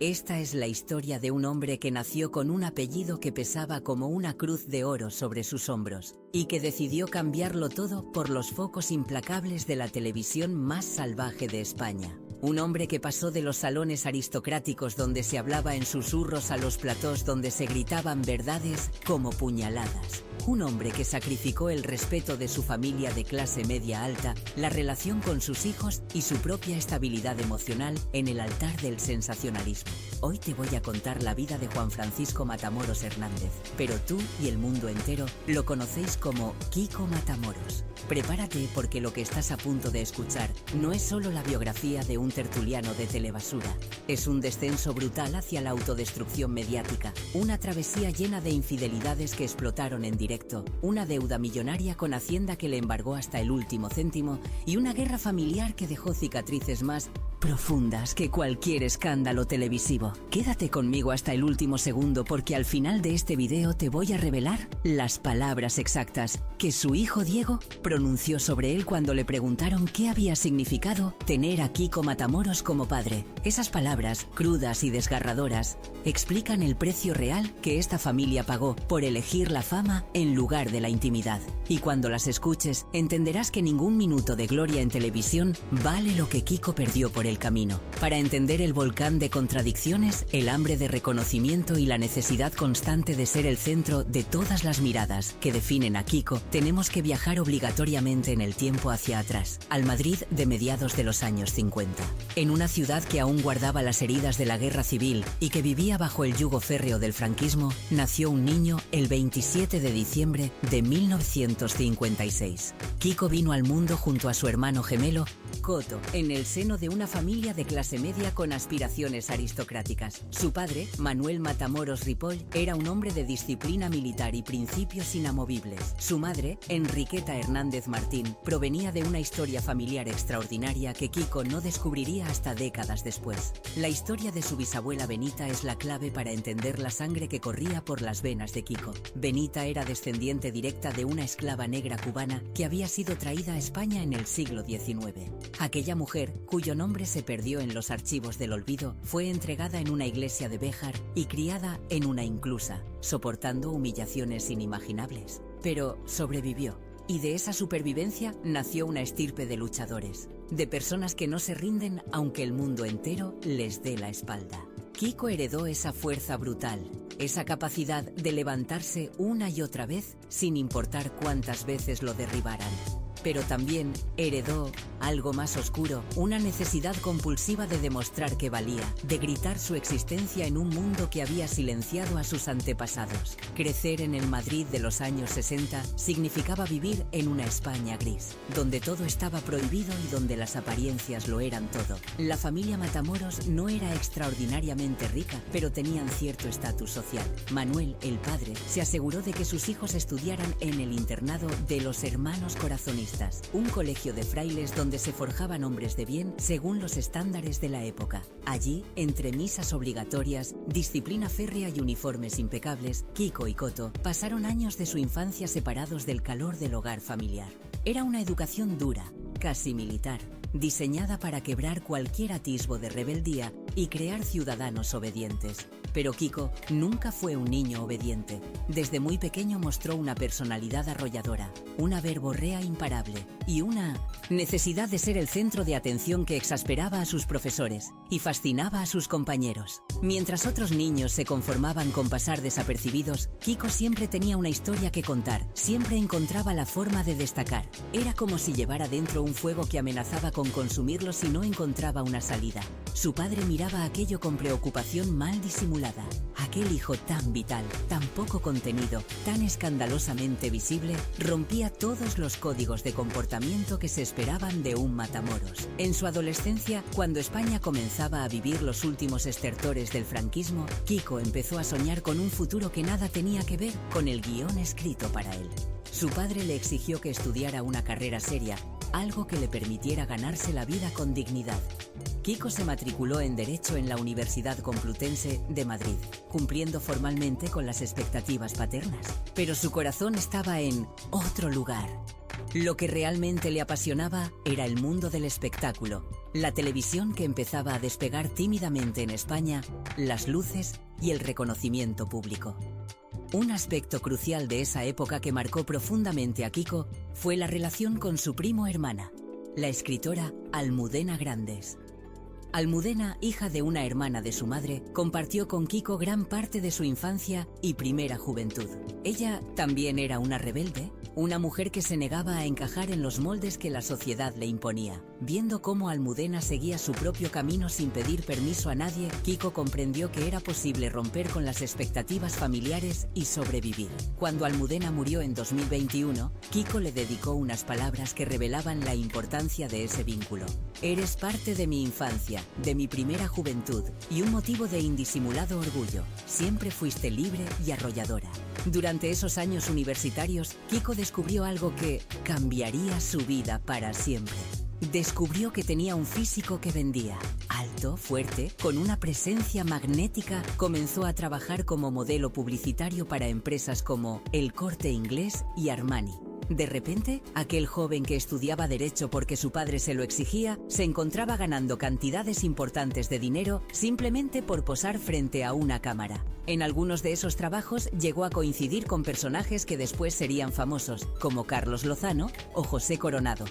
Esta es la historia de un hombre que nació con un apellido que pesaba como una cruz de oro sobre sus hombros, y que decidió cambiarlo todo por los focos implacables de la televisión más salvaje de España. Un hombre que pasó de los salones aristocráticos donde se hablaba en susurros a los platós donde se gritaban verdades como puñaladas. Un hombre que sacrificó el respeto de su familia de clase media alta, la relación con sus hijos y su propia estabilidad emocional en el altar del sensacionalismo. Hoy te voy a contar la vida de Juan Francisco Matamoros Hernández, pero tú y el mundo entero lo conocéis como Kiko Matamoros. Prepárate porque lo que estás a punto de escuchar no es solo la biografía de un tertuliano de telebasura. Es un descenso brutal hacia la autodestrucción mediática, una travesía llena de infidelidades que explotaron en directo, una deuda millonaria con Hacienda que le embargó hasta el último céntimo y una guerra familiar que dejó cicatrices más profundas que cualquier escándalo televisivo. Quédate conmigo hasta el último segundo porque al final de este video te voy a revelar las palabras exactas que su hijo Diego pronunció sobre él cuando le preguntaron qué había significado tener a Kiko Matamoros como padre. Esas palabras, crudas y desgarradoras, explican el precio real que esta familia pagó por elegir la fama en lugar de la intimidad. Y cuando las escuches, entenderás que ningún minuto de gloria en televisión vale lo que Kiko perdió por el camino. Para entender el volcán de contradicciones, el hambre de reconocimiento y la necesidad constante de ser el centro de todas las miradas que definen a Kiko, tenemos que viajar obligatoriamente en el tiempo hacia atrás, al Madrid de mediados de los años 50. En una ciudad que aún guardaba las heridas de la guerra civil y que vivía bajo el yugo férreo del franquismo, nació un niño el 27 de diciembre de 1956. Kiko vino al mundo junto a su hermano gemelo, Coto, en el seno de una familia de clase media con aspiraciones aristocráticas. Su padre, Manuel Matamoros Ripoll, era un hombre de disciplina militar y principios inamovibles. Su madre, Enriqueta Hernández Martín, provenía de una historia familiar extraordinaria que Kiko no descubriría hasta décadas después. La historia de su bisabuela Benita es la clave para entender la sangre que corría por las venas de Kiko. Benita era descendiente directa de una esclava negra cubana que había sido traída a España en el siglo XIX. Aquella mujer, cuyo nombre se perdió en los archivos del olvido, fue entregada en una iglesia de Béjar y criada en una inclusa, soportando humillaciones inimaginables. Pero sobrevivió. Y de esa supervivencia nació una estirpe de luchadores, de personas que no se rinden aunque el mundo entero les dé la espalda. Kiko heredó esa fuerza brutal, esa capacidad de levantarse una y otra vez sin importar cuántas veces lo derribaran. Pero también heredó algo más oscuro, una necesidad compulsiva de demostrar que valía, de gritar su existencia en un mundo que había silenciado a sus antepasados. Crecer en el Madrid de los años 60 significaba vivir en una España gris, donde todo estaba prohibido y donde las apariencias lo eran todo. La familia Matamoros no era extraordinariamente rica, pero tenían cierto estatus social. Manuel, el padre, se aseguró de que sus hijos estudiaran en el internado de los Hermanos Corazonistas, un colegio de frailes donde se forjaban hombres de bien según los estándares de la época. Allí, entre misas obligatorias, disciplina férrea y uniformes impecables, Kiko y Coto pasaron años de su infancia separados del calor del hogar familiar. Era una educación dura, casi militar, diseñada para quebrar cualquier atisbo de rebeldía y crear ciudadanos obedientes. Pero Kiko nunca fue un niño obediente. Desde muy pequeño mostró una personalidad arrolladora, una verborrea imparable y una necesidad de ser el centro de atención que exasperaba a sus profesores y fascinaba a sus compañeros. Mientras otros niños se conformaban con pasar desapercibidos, Kiko siempre tenía una historia que contar, siempre encontraba la forma de destacar. Era como si llevara dentro un fuego que amenazaba con consumirlo si no encontraba una salida. Su padre miraba aquello con preocupación mal disimulada. Aquel hijo tan vital, tan poco contenido, tan escandalosamente visible, rompía todos los códigos de comportamiento que se esperaban de un Matamoros. En su adolescencia, cuando España comenzaba a vivir los últimos estertores del franquismo, Kiko empezó a soñar con un futuro que nada tenía que ver con el guión escrito para él. Su padre le exigió que estudiara una carrera seria, algo que le permitiera ganarse la vida con dignidad. Kiko se matriculó en Derecho en la Universidad Complutense de Madrid, cumpliendo formalmente con las expectativas paternas. Pero su corazón estaba en otro lugar. Lo que realmente le apasionaba era el mundo del espectáculo, la televisión que empezaba a despegar tímidamente en España, las luces y el reconocimiento público. Un aspecto crucial de esa época que marcó profundamente a Kiko fue la relación con su primo hermana, la escritora Almudena Grandes. Almudena, hija de una hermana de su madre, compartió con Kiko gran parte de su infancia y primera juventud. Ella también era una rebelde, una mujer que se negaba a encajar en los moldes que la sociedad le imponía. Viendo cómo Almudena seguía su propio camino sin pedir permiso a nadie, Kiko comprendió que era posible romper con las expectativas familiares y sobrevivir. Cuando Almudena murió en 2021, Kiko le dedicó unas palabras que revelaban la importancia de ese vínculo. Eres parte de mi infancia, de mi primera juventud y un motivo de indisimulado orgullo. Siempre fuiste libre y arrolladora. Durante esos años universitarios, Kiko descubrió algo que cambiaría su vida para siempre. Descubrió que tenía un físico que vendía. Alto, fuerte, con una presencia magnética, comenzó a trabajar como modelo publicitario para empresas como El Corte Inglés y Armani. De repente, aquel joven que estudiaba Derecho porque su padre se lo exigía, se encontraba ganando cantidades importantes de dinero simplemente por posar frente a una cámara. En algunos de esos trabajos llegó a coincidir con personajes que después serían famosos, como Carlos Lozano o José Coronado.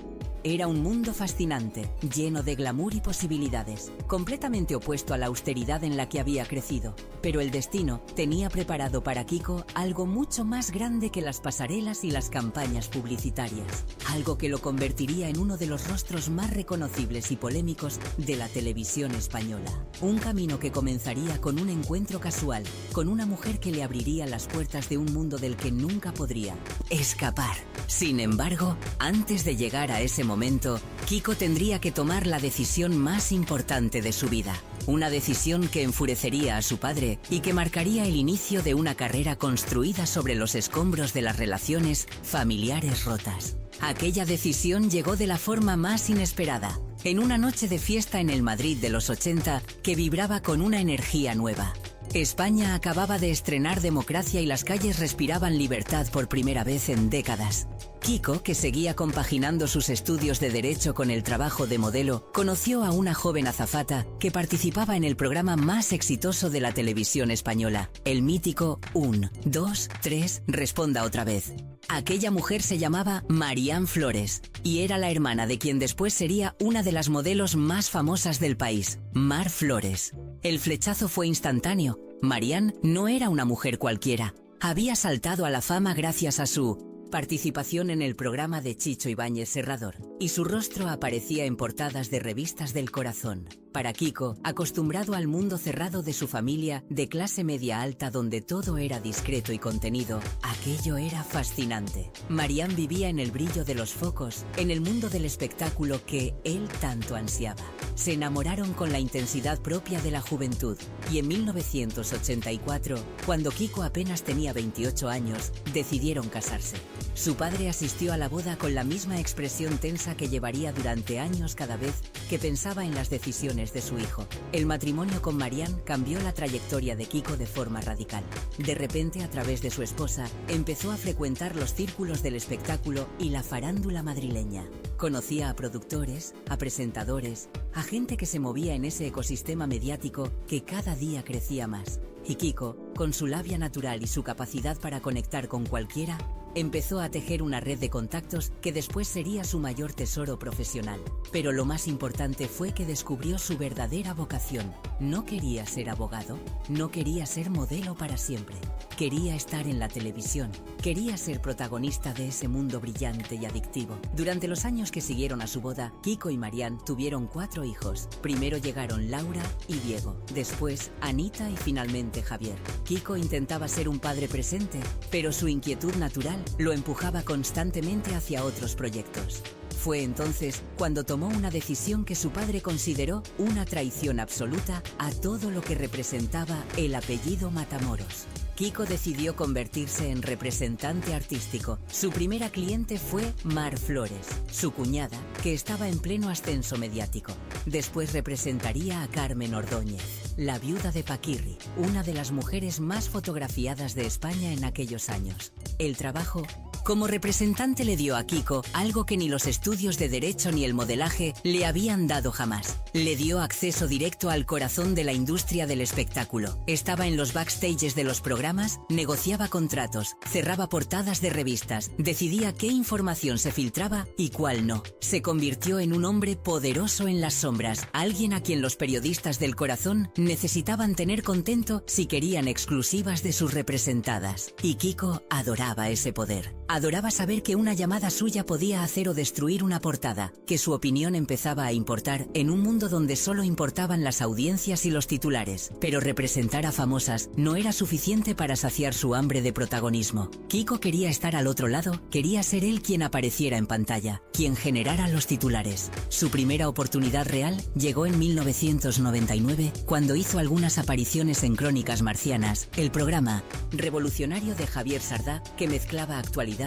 Era un mundo fascinante, lleno de glamour y posibilidades, completamente opuesto a la austeridad en la que había crecido. Pero el destino tenía preparado para Kiko algo mucho más grande que las pasarelas y las campañas publicitarias. Algo que lo convertiría en uno de los rostros más reconocibles y polémicos de la televisión española. Un camino que comenzaría con un encuentro casual, con una mujer que le abriría las puertas de un mundo del que nunca podría escapar. Sin embargo, antes de llegar a ese momento, Kiko tendría que tomar la decisión más importante de su vida. Una decisión que enfurecería a su padre y que marcaría el inicio de una carrera construida sobre los escombros de las relaciones familiares rotas. Aquella decisión llegó de la forma más inesperada, en una noche de fiesta en el Madrid de los 80 que vibraba con una energía nueva. España acababa de estrenar democracia y las calles respiraban libertad por primera vez en décadas. Kiko, que seguía compaginando sus estudios de Derecho con el trabajo de modelo, conoció a una joven azafata que participaba en el programa más exitoso de la televisión española, el mítico 1, 2, 3, responda otra vez. Aquella mujer se llamaba Marian Flores y era la hermana de quien después sería una de las modelos más famosas del país, Mar Flores. El flechazo fue instantáneo. Marian no era una mujer cualquiera. Había saltado a la fama gracias a su participación en el programa de Chicho Ibáñez Serrador, y su rostro aparecía en portadas de revistas del corazón. Para Kiko, acostumbrado al mundo cerrado de su familia, de clase media alta donde todo era discreto y contenido, aquello era fascinante. Marian vivía en el brillo de los focos, en el mundo del espectáculo que él tanto ansiaba. Se enamoraron con la intensidad propia de la juventud, y en 1984, cuando Kiko apenas tenía 28 años, decidieron casarse. Su padre asistió a la boda con la misma expresión tensa que llevaría durante años cada vez que pensaba en las decisiones de su hijo. El matrimonio con Marian cambió la trayectoria de Kiko de forma radical. De repente, a través de su esposa, empezó a frecuentar los círculos del espectáculo y la farándula madrileña. Conocía a productores, a presentadores, a gente que se movía en ese ecosistema mediático que cada día crecía más. Y Kiko, con su labia natural y su capacidad para conectar con cualquiera, empezó a tejer una red de contactos que después sería su mayor tesoro profesional. Pero lo más importante fue que descubrió su verdadera vocación. No quería ser abogado, no quería ser modelo para siempre. Quería estar en la televisión, quería ser protagonista de ese mundo brillante y adictivo. Durante los años que siguieron a su boda, Kiko y Marian tuvieron 4 hijos. Primero llegaron Laura y Diego, después Anita y finalmente Javier. Kiko intentaba ser un padre presente, pero su inquietud natural lo empujaba constantemente hacia otros proyectos. Fue entonces cuando tomó una decisión que su padre consideró una traición absoluta a todo lo que representaba el apellido Matamoros. Kiko decidió convertirse en representante artístico. Su primera cliente fue Mar Flores, su cuñada, que estaba en pleno ascenso mediático. Después representaría a Carmen Ordóñez, la viuda de Paquirri, una de las mujeres más fotografiadas de España en aquellos años. El trabajo Como representante le dio a Kiko algo que ni los estudios de derecho ni el modelaje le habían dado jamás. Le dio acceso directo al corazón de la industria del espectáculo. Estaba en los backstages de los programas, negociaba contratos, cerraba portadas de revistas, decidía qué información se filtraba y cuál no. Se convirtió en un hombre poderoso en las sombras, alguien a quien los periodistas del corazón necesitaban tener contento si querían exclusivas de sus representadas. Y Kiko adoraba ese poder. Adoraba saber que una llamada suya podía hacer o destruir una portada, que su opinión empezaba a importar en un mundo donde solo importaban las audiencias y los titulares. Pero representar a famosas no era suficiente para saciar su hambre de protagonismo. Kiko quería estar al otro lado, quería ser él quien apareciera en pantalla, quien generara los titulares. Su primera oportunidad real llegó en 1999, cuando hizo algunas apariciones en Crónicas Marcianas, el programa revolucionario de Javier Sardá que mezclaba actualidad,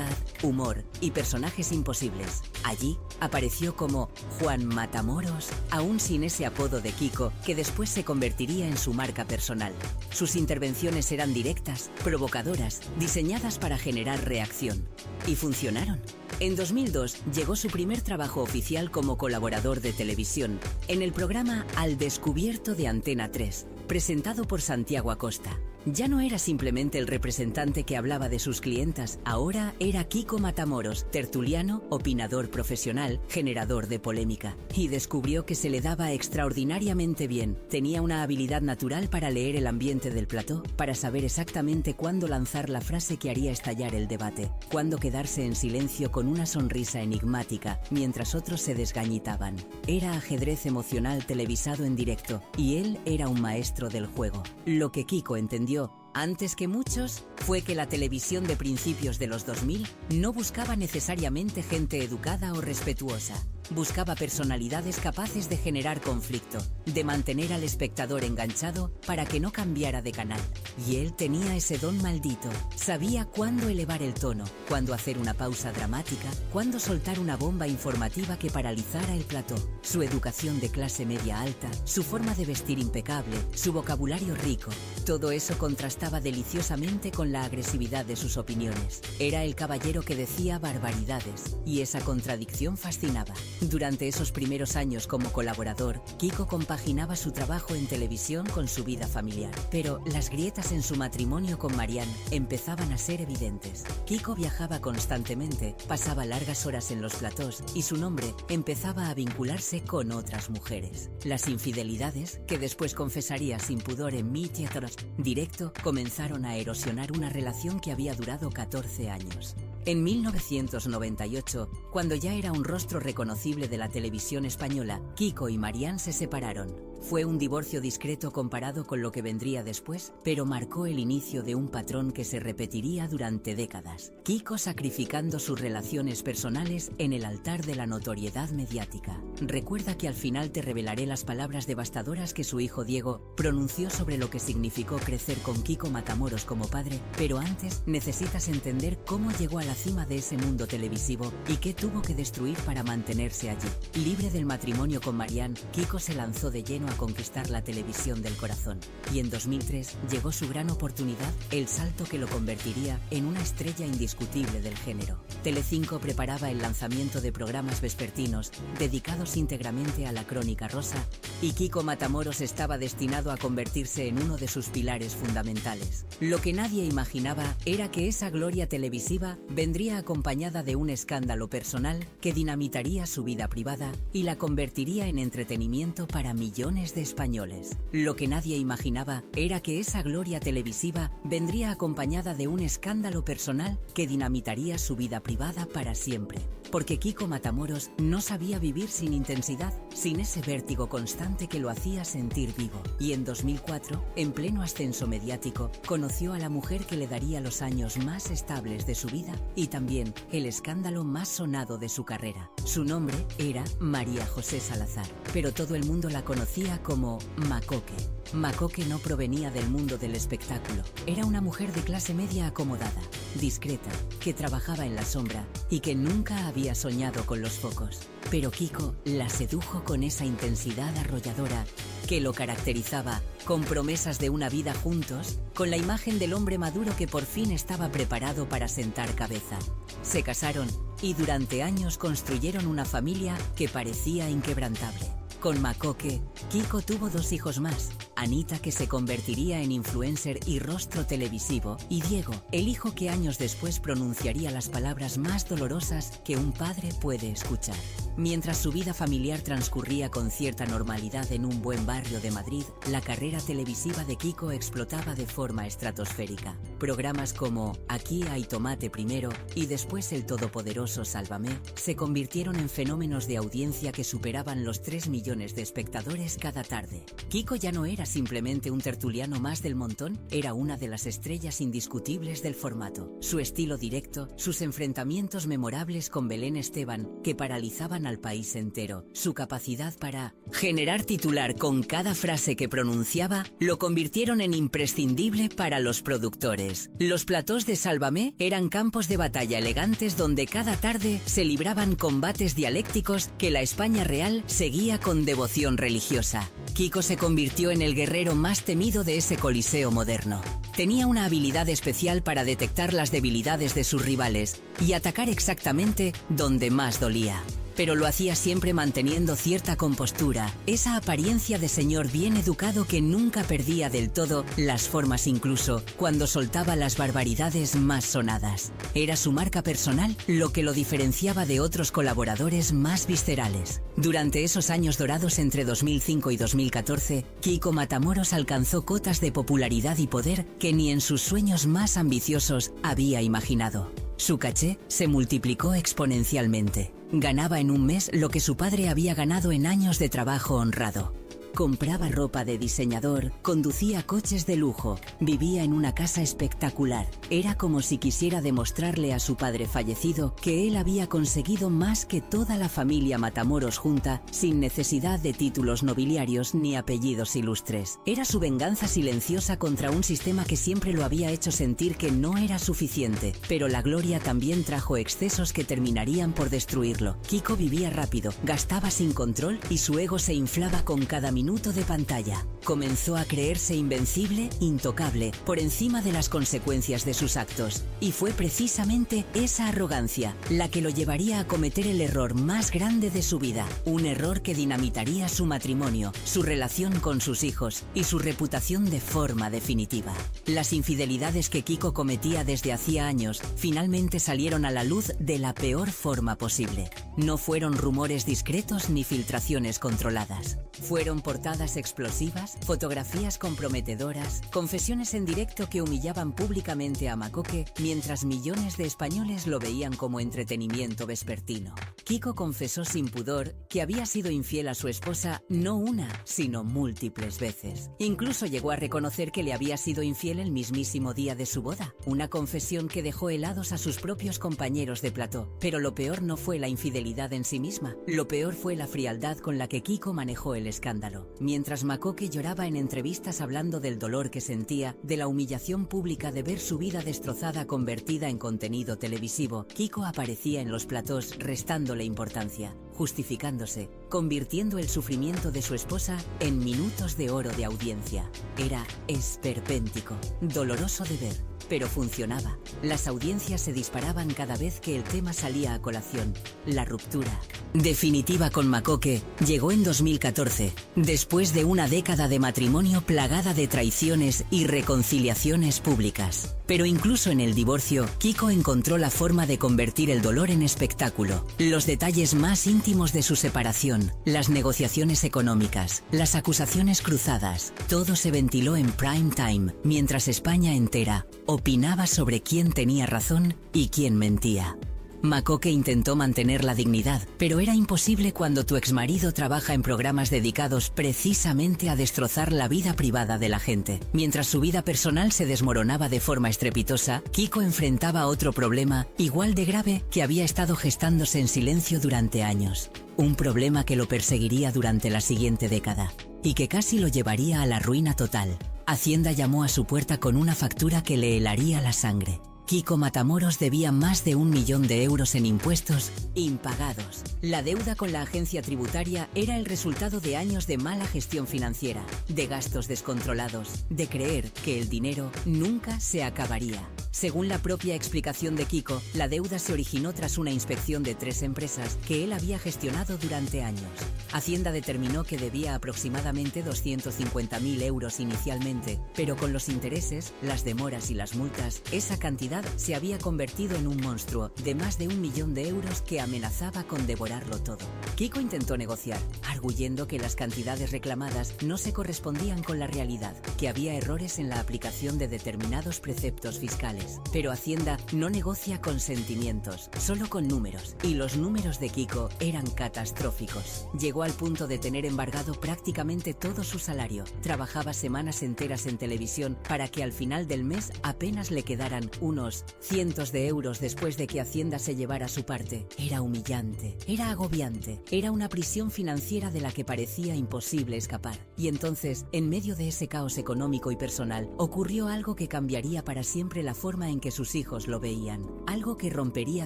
humor y personajes imposibles. Allí apareció como Juan Matamoros, aún sin ese apodo de Kiko, que después se convertiría en su marca personal. Sus intervenciones eran directas, provocadoras, diseñadas para generar reacción. Y funcionaron. En 2002 llegó su primer trabajo oficial como colaborador de televisión, en el programa Al Descubierto de Antena 3, presentado por Santiago Acosta. Ya no era simplemente el representante que hablaba de sus clientas, ahora era Kiko Matamoros, tertuliano, opinador profesional, generador de polémica. Y descubrió que se le daba extraordinariamente bien. Tenía una habilidad natural para leer el ambiente del plató, para saber exactamente cuándo lanzar la frase que haría estallar el debate, cuándo quedarse en silencio con una sonrisa enigmática, mientras otros se desgañitaban. Era ajedrez emocional televisado en directo, y él era un maestro del juego. Lo que Kiko entendió antes que muchos, fue que la televisión de principios de los 2000 no buscaba necesariamente gente educada o respetuosa. Buscaba personalidades capaces de generar conflicto, de mantener al espectador enganchado para que no cambiara de canal. Y él tenía ese don maldito. Sabía cuándo elevar el tono, cuándo hacer una pausa dramática, cuándo soltar una bomba informativa que paralizara el plató. Su educación de clase media alta, su forma de vestir impecable, su vocabulario rico, todo eso contrastaba deliciosamente con la agresividad de sus opiniones. Era el caballero que decía barbaridades, y esa contradicción fascinaba. Durante esos primeros años como colaborador, Kiko compaginaba su trabajo en televisión con su vida familiar. Pero las grietas en su matrimonio con Marianne empezaban a ser evidentes. Kiko viajaba constantemente, pasaba largas horas en los platós y su nombre empezaba a vincularse con otras mujeres. Las infidelidades, que después confesaría sin pudor en Mi Teatro Directo, comenzaron a erosionar una relación que había durado 14 años. En 1998, cuando ya era un rostro reconocible de la televisión española, Kiko y Marianne se separaron. Fue un divorcio discreto comparado con lo que vendría después, pero marcó el inicio de un patrón que se repetiría durante décadas. Kiko sacrificando sus relaciones personales en el altar de la notoriedad mediática. Recuerda que al final te revelaré las palabras devastadoras que su hijo Diego pronunció sobre lo que significó crecer con Kiko Matamoros como padre, pero antes necesitas entender cómo llegó a la cima de ese mundo televisivo y qué tuvo que destruir para mantenerse allí. Libre del matrimonio con Marianne, Kiko se lanzó de lleno a conquistar la televisión del corazón. Y en 2003 llegó su gran oportunidad, el salto que lo convertiría en una estrella indiscutible del género. Telecinco preparaba el lanzamiento de programas vespertinos dedicados íntegramente a la crónica rosa, y Kiko Matamoros estaba destinado a convertirse en uno de sus pilares fundamentales. Lo que nadie imaginaba era que esa gloria televisiva vendría acompañada de un escándalo personal que dinamitaría su vida privada y la convertiría en entretenimiento para millones de españoles. Lo que nadie imaginaba era que esa gloria televisiva vendría acompañada de un escándalo personal que dinamitaría su vida privada para siempre. Porque Kiko Matamoros no sabía vivir sin intensidad, sin ese vértigo constante que lo hacía sentir vivo. Y en 2004, en pleno ascenso mediático, conoció a la mujer que le daría los años más estables de su vida y también el escándalo más sonado de su carrera. Su nombre era María José Salazar, pero todo el mundo la conocía como Macoque. Macoque no provenía del mundo del espectáculo. Era una mujer de clase media acomodada, discreta, que trabajaba en la sombra y que nunca había había soñado con los focos. Pero Kiko la sedujo con esa intensidad arrolladora que lo caracterizaba, con promesas de una vida juntos, con la imagen del hombre maduro que por fin estaba preparado para sentar cabeza. Se casaron y durante años construyeron una familia que parecía inquebrantable. Con Makoke, Kiko tuvo 2 hijos más, Anita, que se convertiría en influencer y rostro televisivo, y Diego, el hijo que años después pronunciaría las palabras más dolorosas que un padre puede escuchar. Mientras su vida familiar transcurría con cierta normalidad en un buen barrio de Madrid, la carrera televisiva de Kiko explotaba de forma estratosférica. Programas como Aquí hay tomate primero y después el todopoderoso Sálvame se convirtieron en fenómenos de audiencia que superaban los 3 millones de espectadores cada tarde. Kiko ya no era simplemente un tertuliano más del montón, era una de las estrellas indiscutibles del formato. Su estilo directo, sus enfrentamientos memorables con Belén Esteban, que paralizaban al país entero, su capacidad para generar titular con cada frase que pronunciaba, lo convirtieron en imprescindible para los productores. Los platós de Sálvame eran campos de batalla elegantes donde cada tarde se libraban combates dialécticos que la España real seguía con devoción religiosa. Kiko se convirtió en el guerrero más temido de ese coliseo moderno. Tenía una habilidad especial para detectar las debilidades de sus rivales y atacar exactamente donde más dolía. Pero lo hacía siempre manteniendo cierta compostura, esa apariencia de señor bien educado que nunca perdía del todo las formas, incluso cuando soltaba las barbaridades más sonadas. Era su marca personal lo que lo diferenciaba de otros colaboradores más viscerales. Durante esos años dorados entre 2005 y 2014, Kiko Matamoros alcanzó cotas de popularidad y poder que ni en sus sueños más ambiciosos había imaginado. Su caché se multiplicó exponencialmente. Ganaba en un mes lo que su padre había ganado en años de trabajo honrado. Compraba ropa de diseñador, conducía coches de lujo, vivía en una casa espectacular. Era como si quisiera demostrarle a su padre fallecido que él había conseguido más que toda la familia Matamoros junta, sin necesidad de títulos nobiliarios ni apellidos ilustres. Era su venganza silenciosa contra un sistema que siempre lo había hecho sentir que no era suficiente, pero la gloria también trajo excesos que terminarían por destruirlo. Kiko vivía rápido, gastaba sin control y su ego se inflaba con cada minuto de pantalla. Comenzó a creerse invencible, intocable, por encima de las consecuencias de sus actos. Y fue precisamente esa arrogancia la que lo llevaría a cometer el error más grande de su vida. Un error que dinamitaría su matrimonio, su relación con sus hijos y su reputación de forma definitiva. Las infidelidades que Kiko cometía desde hacía años finalmente salieron a la luz de la peor forma posible. No fueron rumores discretos ni filtraciones controladas. Fueron portadas explosivas, fotografías comprometedoras, confesiones en directo que humillaban públicamente a Makoke, mientras millones de españoles lo veían como entretenimiento vespertino. Kiko confesó sin pudor que había sido infiel a su esposa no una, sino múltiples veces. Incluso llegó a reconocer que le había sido infiel el mismísimo día de su boda, una confesión que dejó helados a sus propios compañeros de plató. Pero lo peor no fue la infidelidad en sí misma, lo peor fue la frialdad con la que Kiko manejó el escándalo. Mientras Makoke lloraba en entrevistas hablando del dolor que sentía, de la humillación pública de ver su vida destrozada convertida en contenido televisivo, Kiko aparecía en los platós restándole importancia, justificándose, convirtiendo el sufrimiento de su esposa en minutos de oro de audiencia. Era esperpéntico, doloroso de ver, pero funcionaba. Las audiencias se disparaban cada vez que el tema salía a colación. La ruptura definitiva con Makoke llegó en 2014, después de una década de matrimonio plagada de traiciones y reconciliaciones públicas. Pero incluso en el divorcio, Kiko encontró la forma de convertir el dolor en espectáculo. Los detalles más íntimos de su separación, las negociaciones económicas, las acusaciones cruzadas, todo se ventiló en prime time, mientras España entera opinaba sobre quién tenía razón y quién mentía. Makoke intentó mantener la dignidad, pero era imposible cuando tu exmarido trabaja en programas dedicados precisamente a destrozar la vida privada de la gente. Mientras su vida personal se desmoronaba de forma estrepitosa, Kiko enfrentaba otro problema igual de grave que había estado gestándose en silencio durante años. Un problema que lo perseguiría durante la siguiente década y que casi lo llevaría a la ruina total. Hacienda llamó a su puerta con una factura que le helaría la sangre. Kiko Matamoros debía más de 1 millón de euros en impuestos impagados. La deuda con la agencia tributaria era el resultado de años de mala gestión financiera, de gastos descontrolados, de creer que el dinero nunca se acabaría. Según la propia explicación de Kiko, la deuda se originó tras una inspección de 3 empresas que él había gestionado durante años. Hacienda determinó que debía aproximadamente 250.000 euros inicialmente, pero con los intereses, las demoras y las multas, esa cantidad se había convertido en un monstruo de más de 1 millón de euros que amenazaba con devorarlo todo. Kiko intentó negociar, arguyendo que las cantidades reclamadas no se correspondían con la realidad, que había errores en la aplicación de determinados preceptos fiscales. Pero Hacienda no negocia con sentimientos, solo con números, y los números de Kiko eran catastróficos. Llegó al punto de tener embargado prácticamente todo su salario. Trabajaba semanas enteras en televisión para que al final del mes apenas le quedaran unos cientos de euros después de que Hacienda se llevara su parte. Era humillante, era agobiante, era una prisión financiera de la que parecía imposible escapar. Y entonces, en medio de ese caos económico y personal, ocurrió algo que cambiaría para siempre la forma en que sus hijos lo veían, algo que rompería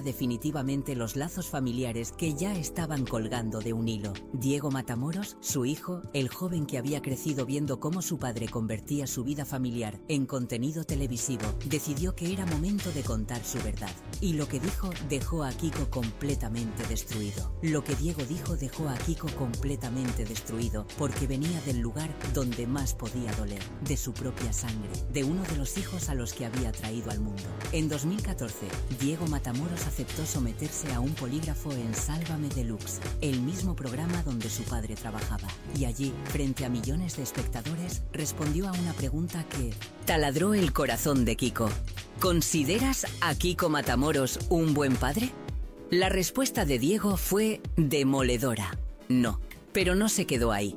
definitivamente los lazos familiares que ya estaban colgando de un hilo. Diego Matamoros, su hijo, el joven que había crecido viendo cómo su padre convertía su vida familiar en contenido televisivo, decidió que era momento de contar su verdad. Y lo que dijo dejó a Kiko completamente destruido. Lo que Diego dijo dejó a Kiko completamente destruido porque venía del lugar donde más podía doler, de su propia sangre, de uno de los hijos a los que había traído al mundo. En 2014, Diego Matamoros aceptó someterse a un polígrafo en Sálvame Deluxe, el mismo programa donde su padre trabajaba. Y allí, frente a millones de espectadores, respondió a una pregunta que taladró el corazón de Kiko. ¿Consideras a Kiko Matamoros un buen padre? La respuesta de Diego fue demoledora. No, pero no se quedó ahí.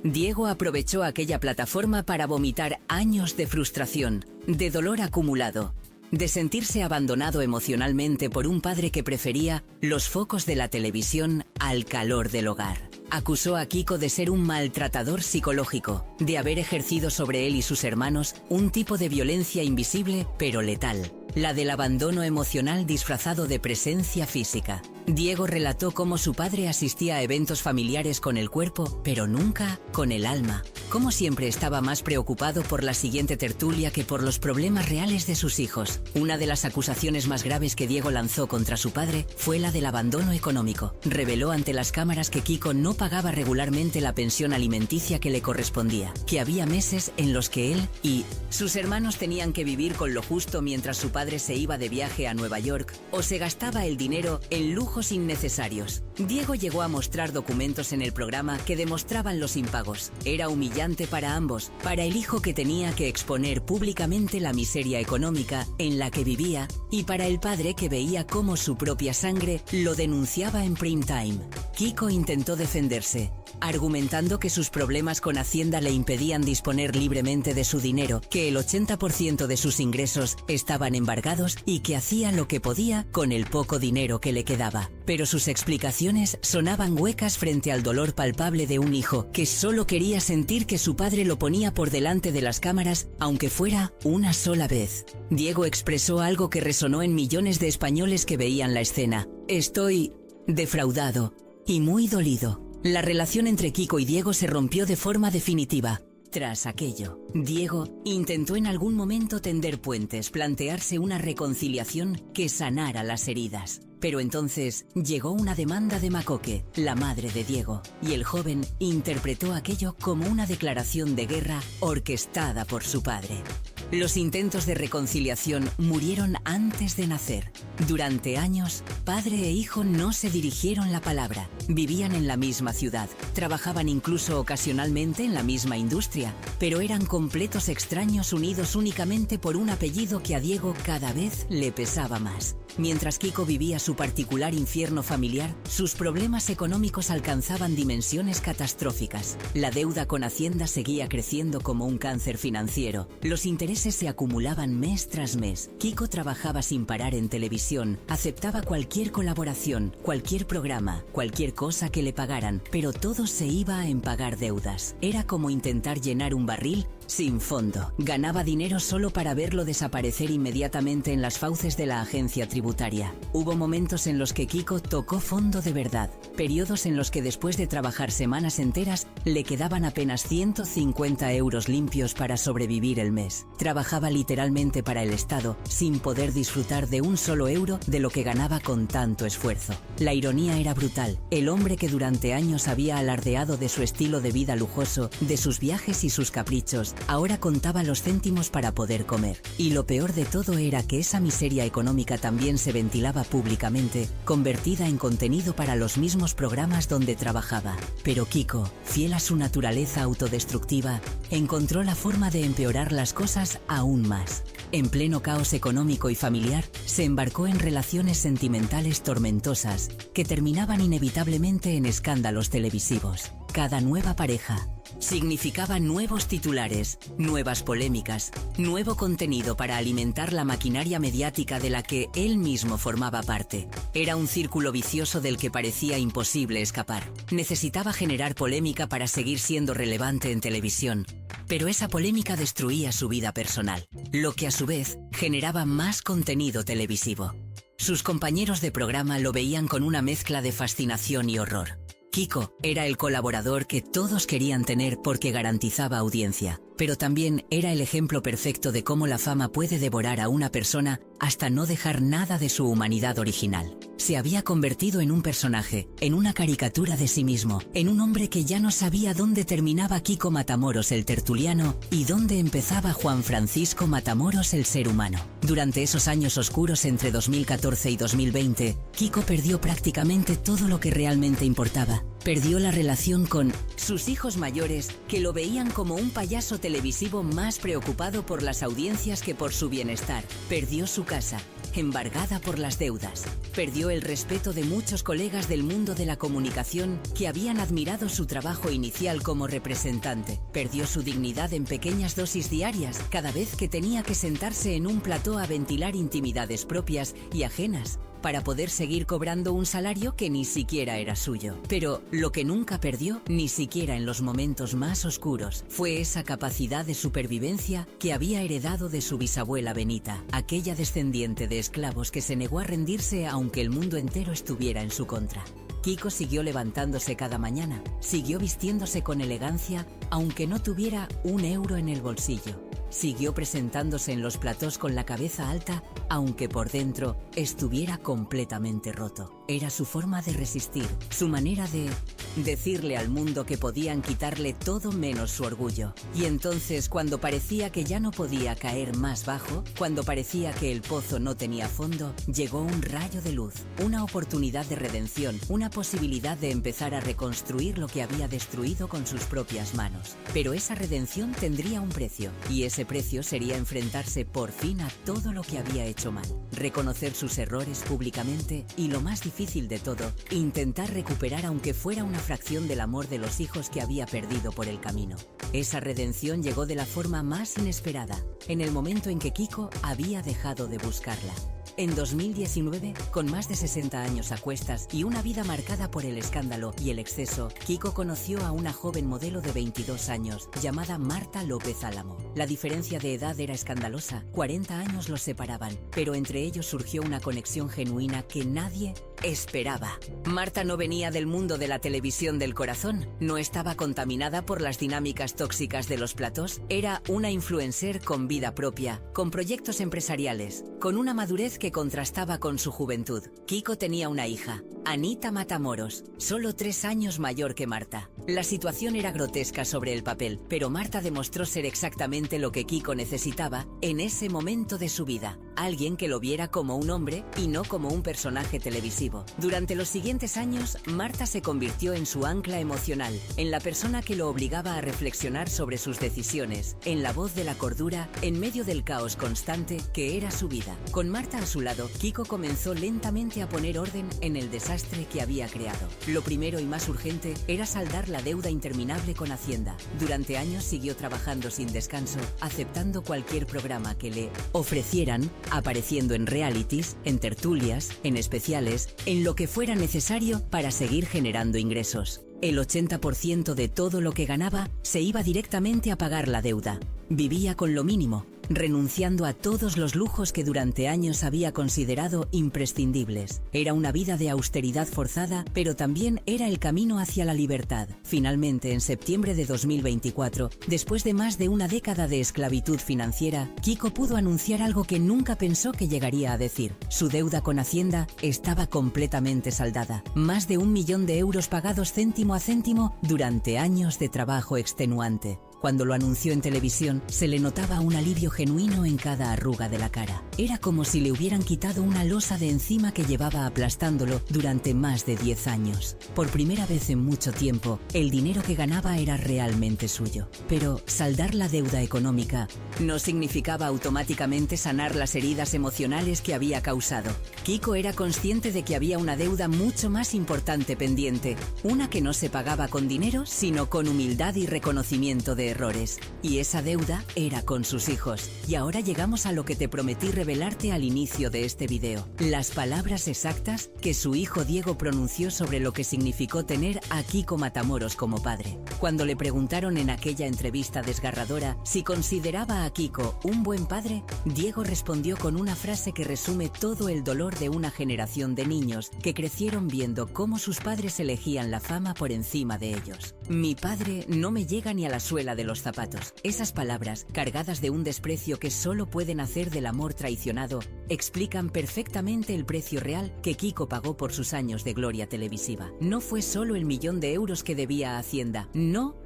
Diego aprovechó aquella plataforma para vomitar años de frustración, de dolor acumulado, de sentirse abandonado emocionalmente por un padre que prefería los focos de la televisión al calor del hogar. Acusó a Kiko de ser un maltratador psicológico, de haber ejercido sobre él y sus hermanos un tipo de violencia invisible pero letal, la del abandono emocional disfrazado de presencia física. Diego relató cómo su padre asistía a eventos familiares con el cuerpo, pero nunca con el alma. Cómo siempre estaba más preocupado por la siguiente tertulia que por los problemas reales de sus hijos. Una de las acusaciones más graves que Diego lanzó contra su padre fue la del abandono económico. Reveló ante las cámaras que Kiko no pagaba regularmente la pensión alimenticia que le correspondía, que había meses en los que él y sus hermanos tenían que vivir con lo justo mientras su padre se iba de viaje a Nueva York o se gastaba el dinero en lujos innecesarios. Diego llegó a mostrar documentos en el programa que demostraban los impagos. Era humillante para ambos, para el hijo que tenía que exponer públicamente la miseria económica en la que vivía y para el padre que veía cómo su propia sangre lo denunciaba en prime time. Kiko intentó defenderse, argumentando que sus problemas con Hacienda le impedían disponer libremente de su dinero, que el 80% de sus ingresos estaban embargados y que hacía lo que podía con el poco dinero que le quedaba. Pero sus explicaciones sonaban huecas frente al dolor palpable de un hijo que solo quería sentir que su padre lo ponía por delante de las cámaras, aunque fuera una sola vez. Diego expresó algo que resonó en millones de españoles que veían la escena. Estoy defraudado y muy dolido. La relación entre Kiko y Diego se rompió de forma definitiva. Tras aquello, Diego intentó en algún momento tender puentes, plantearse una reconciliación que sanara las heridas. Pero entonces llegó una demanda de Macoque, la madre de Diego, y el joven interpretó aquello como una declaración de guerra orquestada por su padre. Los intentos de reconciliación murieron antes de nacer. Durante años, padre e hijo no se dirigieron la palabra. Vivían en la misma ciudad, trabajaban incluso ocasionalmente en la misma industria, pero eran completos extraños unidos únicamente por un apellido que a Diego cada vez le pesaba más. Mientras Kiko vivía su particular infierno familiar, sus problemas económicos alcanzaban dimensiones catastróficas. La deuda con Hacienda seguía creciendo como un cáncer financiero. Los intereses se acumulaban mes tras mes. Kiko trabajaba sin parar en televisión, aceptaba cualquier colaboración, cualquier programa, cualquier cosa que le pagaran, pero todo se iba en pagar deudas. Era como intentar llenar un barril sin fondo. Ganaba dinero solo para verlo desaparecer inmediatamente en las fauces de la agencia tributaria. Hubo momentos en los que Kiko tocó fondo de verdad, periodos en los que después de trabajar semanas enteras le quedaban apenas 150 euros limpios para sobrevivir el mes. Trabajaba literalmente para el Estado, sin poder disfrutar de un solo euro de lo que ganaba con tanto esfuerzo. La ironía era brutal. El hombre que durante años había alardeado de su estilo de vida lujoso, de sus viajes y sus caprichos, ahora contaba los céntimos para poder comer. Y lo peor de todo era que esa miseria económica también se ventilaba públicamente, convertida en contenido para los mismos programas donde trabajaba. Pero Kiko, fiel a su naturaleza autodestructiva, encontró la forma de empeorar las cosas aún más. En pleno caos económico y familiar, se embarcó en relaciones sentimentales tormentosas que terminaban inevitablemente en escándalos televisivos. Cada nueva pareja significaba nuevos titulares, nuevas polémicas, nuevo contenido para alimentar la maquinaria mediática de la que él mismo formaba parte. Era un círculo vicioso del que parecía imposible escapar. Necesitaba generar polémica para seguir siendo relevante en televisión, pero esa polémica destruía su vida personal, lo que a su vez generaba más contenido televisivo. Sus compañeros de programa lo veían con una mezcla de fascinación y horror. Kiko era el colaborador que todos querían tener porque garantizaba audiencia, pero también era el ejemplo perfecto de cómo la fama puede devorar a una persona hasta no dejar nada de su humanidad original. Se había convertido en un personaje, en una caricatura de sí mismo, en un hombre que ya no sabía dónde terminaba Kiko Matamoros el tertuliano y dónde empezaba Juan Francisco Matamoros el ser humano. Durante esos años oscuros entre 2014 y 2020, Kiko perdió prácticamente todo lo que realmente importaba. Perdió la relación con sus hijos mayores, que lo veían como un payaso televisivo más preocupado por las audiencias que por su bienestar. Perdió su casa, embargada por las deudas. Perdió el respeto de muchos colegas del mundo de la comunicación que habían admirado su trabajo inicial como representante. Perdió su dignidad en pequeñas dosis diarias, cada vez que tenía que sentarse en un plató a ventilar intimidades propias y ajenas, para poder seguir cobrando un salario que ni siquiera era suyo. Pero lo que nunca perdió, ni siquiera en los momentos más oscuros, fue esa capacidad de supervivencia que había heredado de su bisabuela Benita, aquella descendiente de esclavos que se negó a rendirse aunque el mundo entero estuviera en su contra. Kiko siguió levantándose cada mañana, siguió vistiéndose con elegancia, aunque no tuviera un euro en el bolsillo. Siguió presentándose en los platós con la cabeza alta, aunque por dentro estuviera completamente roto. Era su forma de resistir, su manera de decirle al mundo que podían quitarle todo menos su orgullo. Y entonces, cuando parecía que ya no podía caer más bajo, cuando parecía que el pozo no tenía fondo, llegó un rayo de luz, una oportunidad de redención, una posibilidad de empezar a reconstruir lo que había destruido con sus propias manos. Pero esa redención tendría un precio, y ese precio sería enfrentarse por fin a todo lo que había hecho mal, reconocer sus errores públicamente y, lo más difícil de todo, intentar recuperar aunque fuera una fracción del amor de los hijos que había perdido por el camino. Esa redención llegó de la forma más inesperada, en el momento en que Kiko había dejado de buscarla. En 2019, con más de 60 años a cuestas y una vida marcada por el escándalo y el exceso, Kiko conoció a una joven modelo de 22 años, llamada Marta López Álamo. La diferencia de edad era escandalosa, 40 años los separaban, pero entre ellos surgió una conexión genuina que nadie esperaba. Marta no venía del mundo de la televisión del corazón, no estaba contaminada por las dinámicas tóxicas de los platós, era una influencer con vida propia, con proyectos empresariales, con una madurez que contrastaba con su juventud. Kiko tenía una hija, Anita Matamoros, solo 3 años mayor que Marta. La situación era grotesca sobre el papel, pero Marta demostró ser exactamente lo que Kiko necesitaba en ese momento de su vida. Alguien que lo viera como un hombre y no como un personaje televisivo. Durante los siguientes años, Marta se convirtió en su ancla emocional, en la persona que lo obligaba a reflexionar sobre sus decisiones, en la voz de la cordura, en medio del caos constante que era su vida. Con Marta a su lado, Kiko comenzó lentamente a poner orden en el desastre que había creado. Lo primero y más urgente era saldar la deuda interminable con Hacienda. Durante años siguió trabajando sin descanso, aceptando cualquier programa que le ofrecieran, apareciendo en realities, en tertulias, en especiales, en lo que fuera necesario para seguir generando ingresos. El 80% de todo lo que ganaba se iba directamente a pagar la deuda. Vivía con lo mínimo, renunciando a todos los lujos que durante años había considerado imprescindibles. Era una vida de austeridad forzada, pero también era el camino hacia la libertad. Finalmente, en septiembre de 2024, después de más de una década de esclavitud financiera, Kiko pudo anunciar algo que nunca pensó que llegaría a decir. Su deuda con Hacienda estaba completamente saldada. Más de 1 millón de euros pagados céntimo a céntimo durante años de trabajo extenuante. Cuando lo anunció en televisión, se le notaba un alivio genuino en cada arruga de la cara. Era como si le hubieran quitado una losa de encima que llevaba aplastándolo durante más de 10 años. Por primera vez en mucho tiempo, el dinero que ganaba era realmente suyo. Pero saldar la deuda económica no significaba automáticamente sanar las heridas emocionales que había causado. Kiko era consciente de que había una deuda mucho más importante pendiente, una que no se pagaba con dinero, sino con humildad y reconocimiento de errores. Y esa deuda era con sus hijos. Y ahora llegamos a lo que te prometí revelarte al inicio de este video. Las palabras exactas que su hijo Diego pronunció sobre lo que significó tener a Kiko Matamoros como padre. Cuando le preguntaron en aquella entrevista desgarradora si consideraba a Kiko un buen padre, Diego respondió con una frase que resume todo el dolor de una generación de niños que crecieron viendo cómo sus padres elegían la fama por encima de ellos. Mi padre no me llega ni a la suela de los zapatos. Esas palabras, cargadas de un desprecio que solo puede nacer del amor traicionado, explican perfectamente el precio real que Kiko pagó por sus años de gloria televisiva. No fue solo el 1 millón de euros que debía a Hacienda, no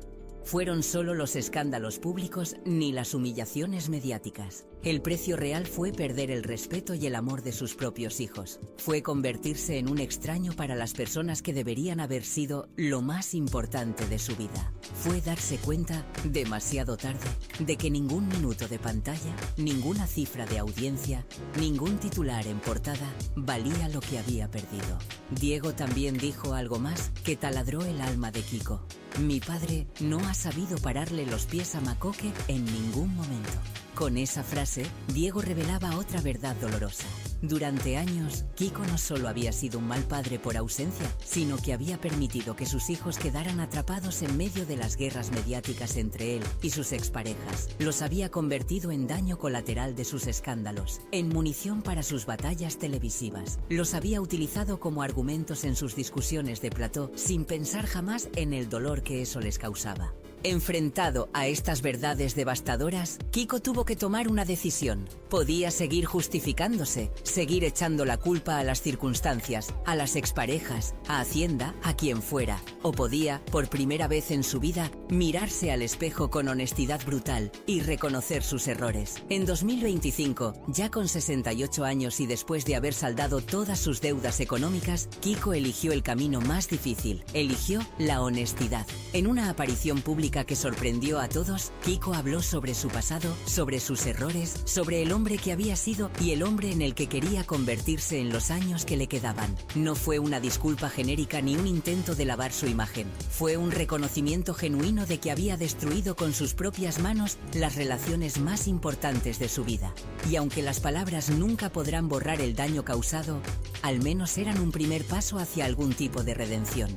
fueron solo los escándalos públicos ni las humillaciones mediáticas. El precio real fue perder el respeto y el amor de sus propios hijos. Fue convertirse en un extraño para las personas que deberían haber sido lo más importante de su vida. Fue darse cuenta, demasiado tarde, de que ningún minuto de pantalla, ninguna cifra de audiencia, ningún titular en portada valía lo que había perdido. Diego también dijo algo más que taladró el alma de Kiko. Mi padre no ha sabido pararle los pies a Macoque en ningún momento. Con esa frase, Diego revelaba otra verdad dolorosa. Durante años, Kiko no solo había sido un mal padre por ausencia, sino que había permitido que sus hijos quedaran atrapados en medio de las guerras mediáticas entre él y sus exparejas. Los había convertido en daño colateral de sus escándalos, en munición para sus batallas televisivas. Los había utilizado como argumentos en sus discusiones de plató, sin pensar jamás en el dolor que eso les causaba. Enfrentado a estas verdades devastadoras, Kiko tuvo que tomar una decisión. Podía seguir justificándose, seguir echando la culpa a las circunstancias, a las exparejas, a Hacienda, a quien fuera. O podía, por primera vez en su vida, mirarse al espejo con honestidad brutal y reconocer sus errores. En 2025, ya con 68 años y después de haber saldado todas sus deudas económicas, Kiko eligió el camino más difícil. Eligió la honestidad. En una aparición pública que sorprendió a todos, Kiko habló sobre su pasado, sobre sus errores, sobre el hombre que había sido y el hombre en el que quería convertirse en los años que le quedaban. No fue una disculpa genérica ni un intento de lavar su imagen. Fue un reconocimiento genuino de que había destruido con sus propias manos las relaciones más importantes de su vida. Y aunque las palabras nunca podrán borrar el daño causado, al menos eran un primer paso hacia algún tipo de redención.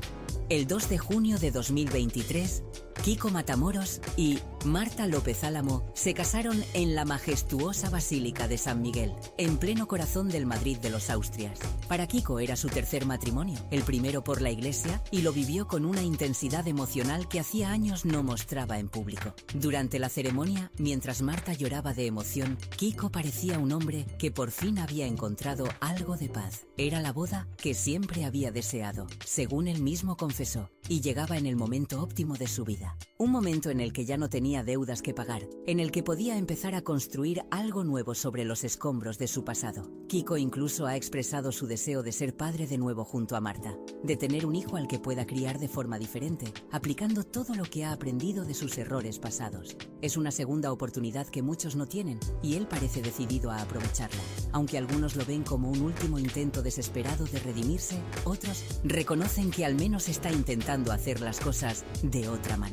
El 2 de junio de 2023, Kiko Matamoros y Marta López Álamo se casaron en la majestuosa Basílica de San Miguel, en pleno corazón del Madrid de los Austrias. Para Kiko era su tercer matrimonio, el primero por la iglesia, y lo vivió con una intensidad emocional que hacía años no mostraba en público. Durante la ceremonia, mientras Marta lloraba de emoción, Kiko parecía un hombre que por fin había encontrado algo de paz. Era la boda que siempre había deseado, según él mismo confesó, y llegaba en el momento óptimo de su vida. Un momento en el que ya no tenía deudas que pagar, en el que podía empezar a construir algo nuevo sobre los escombros de su pasado. Kiko incluso ha expresado su deseo de ser padre de nuevo junto a Marta, de tener un hijo al que pueda criar de forma diferente, aplicando todo lo que ha aprendido de sus errores pasados. Es una segunda oportunidad que muchos no tienen, y él parece decidido a aprovecharla. Aunque algunos lo ven como un último intento desesperado de redimirse, otros reconocen que al menos está intentando hacer las cosas de otra manera.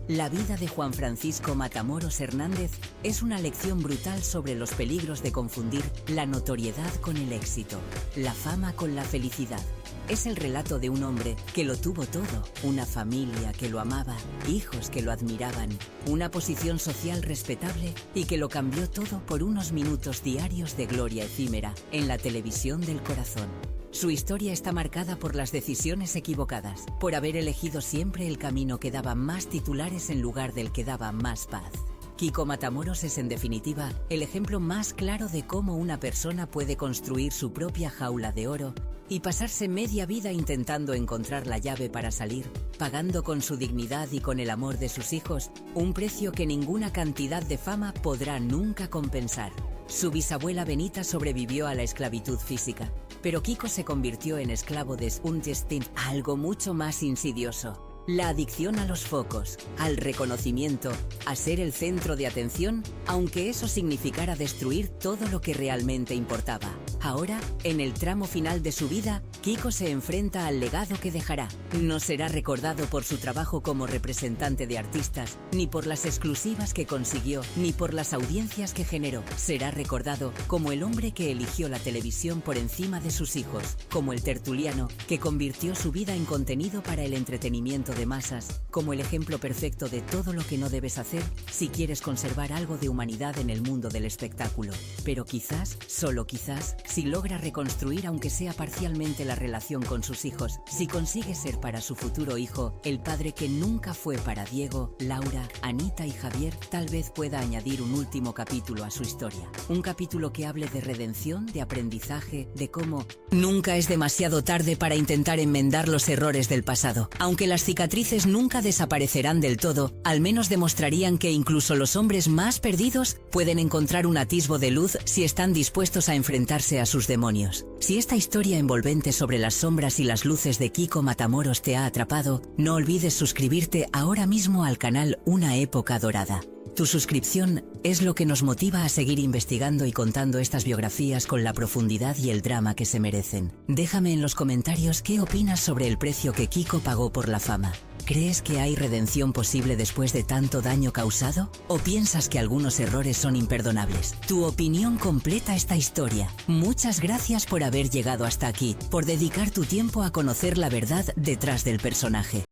La vida de Juan Francisco Matamoros Hernández es una lección brutal sobre los peligros de confundir la notoriedad con el éxito, la fama con la felicidad. es el relato de un hombre que lo tuvo todo, una familia que lo amaba, hijos que lo admiraban, una posición social respetable y que lo cambió todo por unos minutos diarios de gloria efímera en la televisión del corazón. Su historia está marcada por las decisiones equivocadas, por haber elegido siempre el camino que daba más titulares en lugar del que daba más paz. Kiko Matamoros es, en definitiva, el ejemplo más claro de cómo una persona puede construir su propia jaula de oro y pasarse media vida intentando encontrar la llave para salir, pagando con su dignidad y con el amor de sus hijos un precio que ninguna cantidad de fama podrá nunca compensar. Su bisabuela Benita sobrevivió a la esclavitud física, pero Kiko se convirtió en esclavo de un destino, algo mucho más insidioso. La adicción a los focos, al reconocimiento, a ser el centro de atención, aunque eso significara destruir todo lo que realmente importaba. Ahora, en el tramo final de su vida, Kiko se enfrenta al legado que dejará. No será recordado por su trabajo como representante de artistas, ni por las exclusivas que consiguió, ni por las audiencias que generó. Será recordado como el hombre que eligió la televisión por encima de sus hijos, como el tertuliano que convirtió su vida en contenido para el entretenimiento de masas, como el ejemplo perfecto de todo lo que no debes hacer si quieres conservar algo de humanidad en el mundo del espectáculo. Pero quizás, solo quizás, si logra reconstruir aunque sea parcialmente la relación con sus hijos, si consigue ser para su futuro hijo el padre que nunca fue para Diego, Laura, Anita y Javier, tal vez pueda añadir un último capítulo a su historia. Un capítulo que hable de redención, de aprendizaje, de cómo nunca es demasiado tarde para intentar enmendar los errores del pasado. Aunque las cicatrices nunca desaparecerán del todo, al menos demostrarían que incluso los hombres más perdidos pueden encontrar un atisbo de luz si están dispuestos a enfrentarse a sus demonios. Si esta historia envolvente sobre las sombras y las luces de Kiko Matamoros te ha atrapado, no olvides suscribirte ahora mismo al canal Una Época Dorada. Tu suscripción es lo que nos motiva a seguir investigando y contando estas biografías con la profundidad y el drama que se merecen. Déjame en los comentarios qué opinas sobre el precio que Kiko pagó por la fama. ¿Crees que hay redención posible después de tanto daño causado? ¿O piensas que algunos errores son imperdonables? Tu opinión completa esta historia. Muchas gracias por haber llegado hasta aquí, por dedicar tu tiempo a conocer la verdad detrás del personaje.